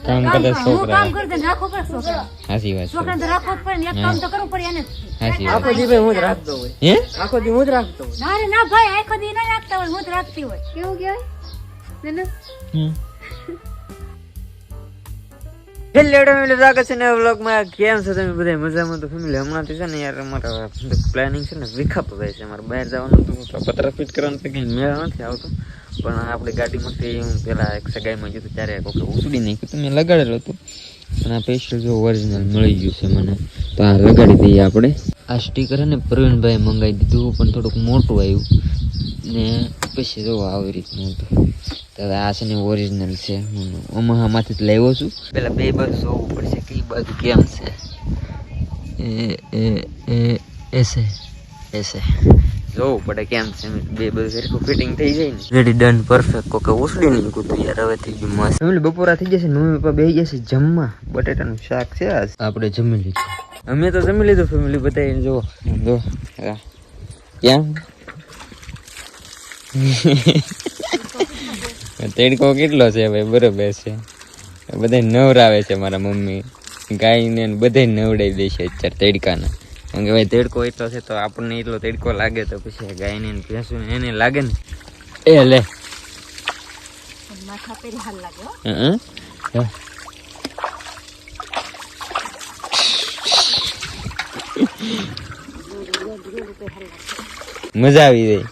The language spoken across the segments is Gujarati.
કામ કરે છોકરા કામ કરતે રાખો પડે છોકરા. હાસી વાત છોકરાને તો રાખવો જ પડે ને, એક કામ તો કરવું પડે એને. હાસી આખો દી ભાઈ હું જ રાખતો હોય, હે આખો દી હું જ રાખતો હોય. ના રે ના ભાઈ, આખો દી ના રાખતા હોય, હું જ રાખતી હોય. કેવું કહેવાય? હેલો ફેમિલી, સ્વાગત છે નવા વ્લોગમાં. કેમ છો તમે બધા? મજામાં? તો ફેમિલી હમણાંથી છે ને યાર અમારા પ્લાનિંગ છે ને વિખાપ ભાઈ છે, અમારે બહાર જવાનું હતું તો પતરા ફિટ કરવાનું તો કંઈ મેળ નથી આવતો, પણ આપણી ગાડીમાંથી હું પેલા એક સગાઈમાં ગયું ત્યારે કોકે ઉછળી નાખ્યું તો મેં લગાડેલું હતું, પણ આ સ્પેશિયલ જો ઓરિજિનલ મળી ગયું છે મને, તો આ લગાડી દઈએ આપણે. આ સ્ટીકર ને પ્રવીણભાઈ મંગાવી દીધું, પણ થોડુંક મોટું આવ્યું ને પછી જો આવી રીતનું હતું. હવે આ છે ને ઓરિજિનલ છે, હું ઓમાહામાંથી જ લાવ્યો છું. પેલા બે બાજુ જોવું પડશે કઈ બાજુ કેમ છે. એસે એસે જોવું પડે કેમ છે, બે બાજુ સરખું ફિટિંગ થઈ જાય ને. Ready, done, perfect. કોકે ઉસડી નહીં કૂતું યાર, હવે થઈ ગયું મસ્ત. ફેમિલી બપોરા થઈ જશે, મમ્મી પપ્પા બેસી જશે જમવા. બટેટાનું શાક છે આજ, આપણે જમી લીધું. અમે તો જમી લીધું ફેમિલી, બતાવીને જો જો કેમ તડકો કેટલો છે ભાઈ, બરોબર છે. બધા નવરાવે છે મારા મમ્મી, ગાયને બધે નવડાવી દે છે અત્યારે તડકાના. કેમ કે ભાઈ તડકો એટલો છે તો આપણને એટલો તડકો લાગે તો પછી ગાયને ભેંસું એને લાગે ને. એ લે માથા પેરી હાલ લાગે હો. મજા આવી ગઈ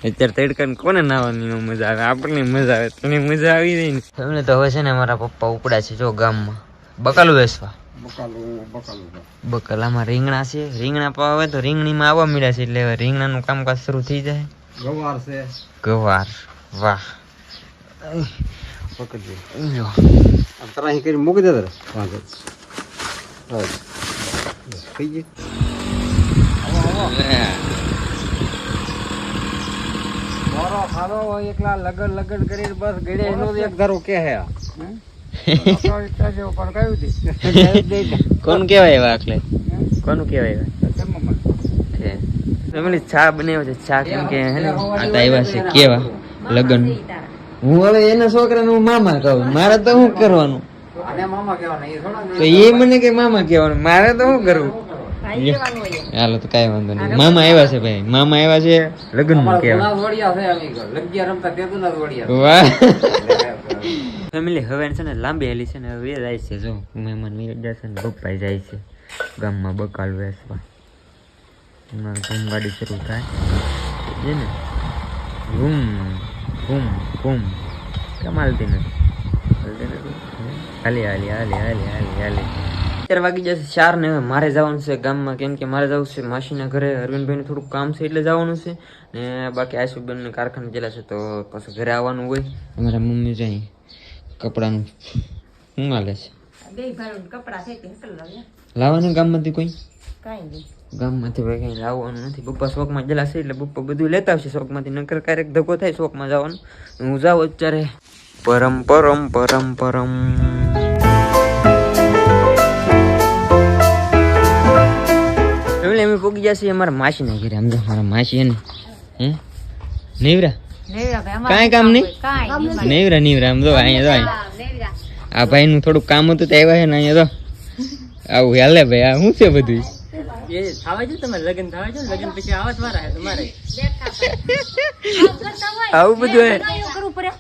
અત્યારે તડકા કોને નાવાની મજા આવે? આપણને મજા આવે, તને મજા આવી જાય ને. એમને તો હવે છે ને મારા પપ્પા ઉપડ્યા છે જો ગામમાં બકાલું વેચવા. બકાલામાં રીંગણા છે, રીંગણા પાવા હોય તો રીંગણીમાં આવવા મળ્યા છે, એટલે હવે રીંગણાનું કામકાજ શરૂ થઈ જાય. ગવાર છે, ગવાર, વાહ. પકડજો તરાહી કરી મૂકી દે તારે થઈ ગઈ. મારો ખાધો એકલા લગડ લગડ કરી બસ ગળે એનો એક ધારો કે હે કોણ કેવાય એવા આખલે? કોનું કેવાય ફેમિલી? ચા બનાવ્યો છે, ચા કેમ કે હે ને આ તો આવ્યા છે કેવા લગન. હું હવે એના છોકરાને હું મામા કહું, મારે તો શું કરવાનું? તો એ મને કે મામા કહેવાનું, મારે તો શું કરવું? હાલો તો કઈ વાંધો નહીં. મામા આવ્યા છે ભાઈ, મામા આવ્યા છે લગ્ન માં કેવા. વાહ ફેમિલી, હવે છે ને લાંબી હેલી છે ને હવે જાય છે જો મહેમાન જશે ને પપ્પા જાય છે ગામમાં બકાલ વેચવા. ધૂમગાડી શરૂ થાય છે ને, ઘૂમ ઘૂમ ઘૂમ કેમ હાલતી નથી હાલી હાલી હાલી હાલી હાલી હાલી. 4 વાગી જશે 4 ને હવે મારે જવાનું છે ગામમાં, કેમ કે મારે જવું છે માસીના ઘરે. અરવિંદભાઈને થોડુંક કામ છે એટલે જવાનું છે, ને બાકી આશુબેનને કારખાને ગયેલા છે તો પાછું ઘરે આવવાનું હોય. અમારા મમ્મી જાય કપડાનું શું હાલે છે? લાવવાનું ગામમાંથી કોઈ? ગામમાંથી ભાઈ કઈ લાવવાનું નથી. પપ્પા શોખમાં ગયેલા છે એટલે પપ્પા બધું લેતા આવશે શોખમાંથી, નકર ક્યારેક ધક્કો થાય શોખમાં જવાનું. હું જાઉં અત્યારે પરમ પરમ પરમ પરમ. અમે પોગી જશે અમારા માસી ના ઘરે. સમજો મારા માસી ને હે નેવરા કાંઈ કામ નહીં, નેવરા નેવરા. આમ જો અહીંયા જો આ ભાઈ નું થોડુંક કામ હતું તો આવ્યા છે ને અહીંયા તો આવું હાલે ભાઈ. આ શું છે બધું? એ થાવા જો તમે લગન થાવા જો, લગન પછી આવત વારા હે તમારે. આવું બધું હે કરવું પડે.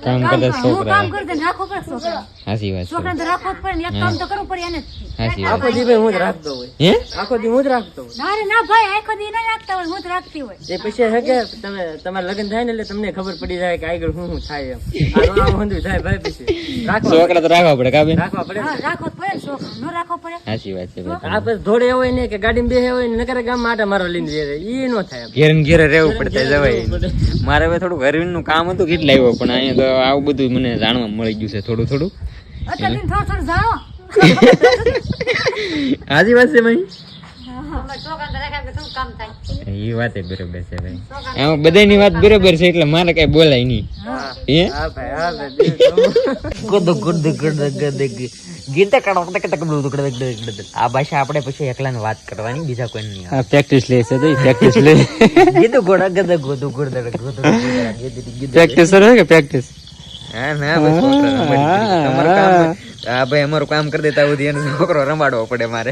કામ કરે છોકરા. કામ કરતે રાખો પડે છોકરા. હાસી વાત છે, છોકરાને તો રાખવો જ પડે ને, એક કામ તો કરવું પડે એને. હાસી વાત. આખો દી ભાઈ હું જ રાખતો હોય, હે આખો દી હું જ રાખતો હોય. ના રે ના ભાઈ, આખો દી ના રાખતા હોય, હું જ રાખતી હોય. એ પછી હે કે તમે તમારા લગ્ન થાય ને એટલે તમને ખબર પડી જાય કે આગળ શું થાય એમ. આ બધું થાય ભાઈ પછી છોકરા તો રાખવા પડે કાબે. રાખવા પડે. હા, રાખવો જ પડે છોકરા, ન રાખવો પડે. હાસી વાત છે ભાઈ. આ પછી ધોડે હોય ને કે ગાડીમાં બેસે હોય ને નકર ગામ માટે મારો લઈને જાય એ નો થાય. ઘેર ને ઘેરે રહેવું પડે જવાય. મારે હવે થોડું અરવિંદ નું કામ હતું કેટલા આવ્યો, પણ અહીંયા તો આવું બધું મને જાણવા મળી ગયું છે થોડું થોડું. અત્યારે થોડું થોડું જાણો. હાજી વાત છે ભાઈ, છોકરાને તો રાખે તો શું કામ થાય? એ વાત બરોબર છે ભાઈ. આમાં બધાની વાત બરોબર છે એટલે મારે કઈ બોલાય નહીં. હે હા ભાઈ, હા ભાઈ. Good good good good Gita કાઢો આ ભાષા આપણે પછી એકલાને વાત કરવાની, બીજા કોઈ નહીં. આ પ્રેક્ટિસ લે છે તો પ્રેક્ટિસ લે. ગીતું ગોડા ગદ ગોદુ ગુડ પ્રેક્ટિસ કરે કે પ્રેક્ટિસ હા ના ભાઈ છોકરો રમાડી દીધો. તમારું કામ હોય. હા ભાઈ અમારું કામ કરી દેતા સુધી એનો છોકરો રમાડવો પડે મારે.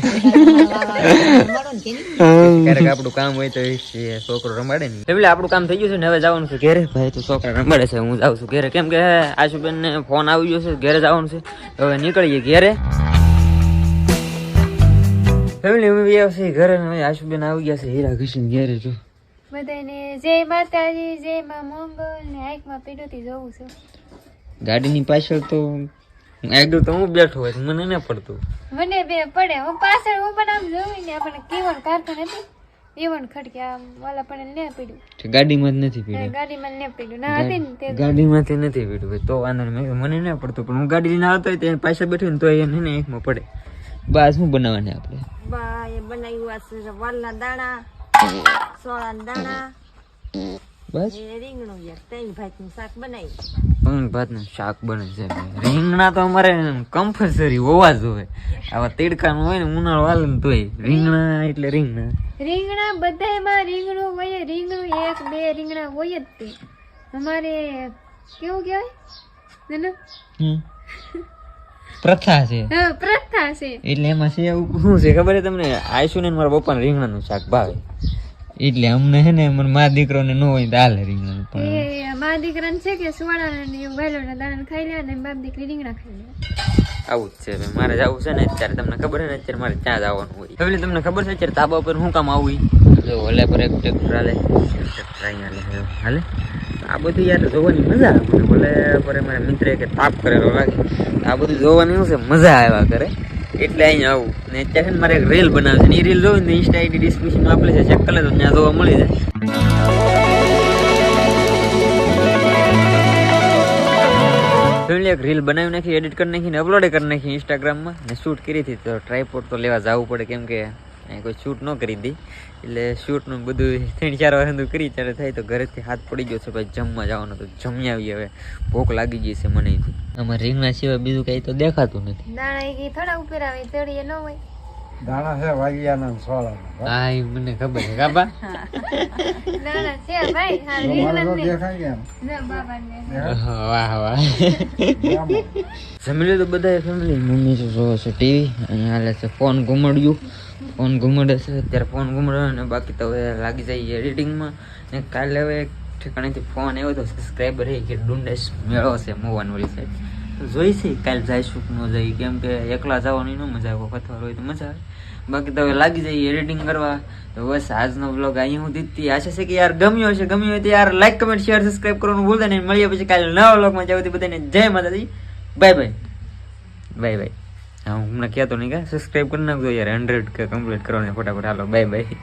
ક્યારેક આપણું કામ હોય તો એ છોકરો રમાડે ને એટલે આપણું કામ થઈ ગયું છે ને હવે જવાનું છે ઘેરે. ભાઈ તો છોકરા રમાડે છે, હું જાઉં છું ઘેરે, કેમ કે આશુબેન ને ફોન આવી ગયો છે, ઘેરે જવાનું છે. હવે નીકળીએ ઘેરે. ફેમિલી અમે આવશે ઘરે. આશુબેન આવી ગયા છે હીરા ઘસીને ઘેરે. જો બધાને જય માતાજી, જય માં મંગળ ને આંખમાં પીડોથી જવું છે. ગાડીની પાછળ તો આગળ તો હું બેઠો હોય મને ન પડતું. મને બે પડે, હું પાછળ હું પણ આમ જોઉં ને આપણે કેવણ કાઢતો નથી એવણ ખડકે આમ વાલા પણ ને પીડ્યું. ગાડીમાં જ નથી પીડ્યું. ગાડીમાં ને પીડ્યું ના હતી ને તે ગાડીમાંથી નથી પીડ્યું ભાઈ તો વાંધો નહીં. મને ન પડતું પણ હું ગાડી લઈને આવતો હોય તો પાછળ બેઠું ને તો એને ને એકમાં પડે. બસ શું બનાવવાની આપણે? બા એ બનાવ્યું છે વાલના દાણા, સોળાના દાણા, બસ રીંગણું ત્રણ ભાતનું શાક બનાવ્યું. ત્રણ ભાતનું શાક બને છે. રીંગણા તો અમારે કમ્પલસરી હોવા જોઈએ. આવા તીડકાનું હોય ને ઉનાળો હાલે ને તોય રીંગણા એટલે રીંગણા. રીંગણા બધાયમાં રીંગણું હોય, રીંગણું એક બે રીંગણા હોય જ તે. અમારે કેવું કહેવાય પ્રથા છે. હા પ્રથા છે. એટલે એમાં છે એવું શું છે ખબર છે તમને? આયસુ ને મારા પપ્પાને રીંગણાનું શાક ભાવે એટલે અમને હે ને મારા દીકરોને ન હોય તો હાલે રીંગણાનું. પણ એ મારા દીકરાને છે કે સુવાળાના ને વાલોના દાણા ખાઈ લે ને બાપ દીકરી રીંગણા ખાઈ લે. આવું જ છે ભાઈ. મારે જવું છે ને અત્યારે તમને ખબર છે ને અત્યારે મારે ત્યાં જવાનું હોય. એટલે તમને ખબર છે અત્યારે ધાબા ઉપર શું કામ આવું? જો ઓલે પર એક ટ્રેક્ટર હાલે, ટ્રેક્ટર અહીંયા હાલે. આ બધું યાર જોવાની મજા આવે મને. ભલે પર મારા મિત્રે કે તાપ કરેલો લાગે, આ બધું જોવાની શું છે મજા આવ્યા કરે એટલે અહીંયા આવું. ને અત્યારે છે ને મારે એક રીલ બનાવે છે ને એ રીલ જોઈ ને ઇન્સ્ટા આઈડી ડિસ્ક્રિપ્શનમાં આપેલી છે, ચેક કરી લેજો, ત્યાં જોવા મળી જાય. એક રીલ બનાવી નાખી, એડિટ કરી નાખીને અપલોડ કરી નાખી ઇન્સ્ટાગ્રામમાં ને શૂટ કરી હતી. તો ટ્રાયપોડ તો લેવા જવું પડે કેમ કે કોઈ શૂટ ન કરી દી એટલે શૂટનું બધું 3-4 વાર કરી ત્યારે થાય. તો ઘરેથી હાથ પડી ગયો છે ભાઈ જમવા જવાનો, તો જમી આવીએ. હવે ભૂખ લાગી ગઈ છે મને. આમાં રીંગણા સિવાય બીજું કઈ તો દેખાતું નથી. દાણા એ થોડા ઉપર આવે તળીએ ન હોય. દાણા છે વાગિયાના સોળાના. હા એ મને ખબર છે કાબા. દાણા છે ભાઈ. હા રીંગણા ને દેખાય ગયા ના બાબાને. વાહ વાહ. જમી લીધું બધા ફેમિલી. મમ્મી તો જોવે છે ટીવી, અહીંયા હાલે છે ફોન ઘુમાડ્યું. ફોન ઘુમાડે છે અત્યારે, ફોન ઘુમાડ્યો ને બાકી તો હવે લાગી જાય એડિટિંગમાં. ને કાલે હવે ઠેકાણેથી ફોન આવ્યો તો સબસ્ક્રાઈબર એ કે ડુંડેશ મેળો છે મોવાનવાળી સાઈડ. તો જોઈ છે કાલે જઈશું કે ન જઈએ, કેમ કે એકલા જવાની ન મજા આવે, કથવાર હોય તો મજા આવે. બાકી તો હવે લાગી જાય એડિટિંગ કરવા. તો બસ આજનો વ્લોગ અહીંયા હું દીધી. આશા છે કે યાર ગમ્યો હશે. ગમ્યો હોય તો યાર લાઈક, કમેન્ટ, શેર, સબસ્ક્રાઈબ કરવાનું ભૂલતા નહીં. મળીએ પછી કાલે નવા વ્લોગમાં. જાવ બધાને જય માતાજી. Bye bye bye bye. હા હું હમણાં કહેતો નહીં કે સબસ્ક્રાઈબ કરી નાખજો યાર. 100 કે કમ્પ્લીટ કરવાની ફટાફટ. હાલો બાય બાય.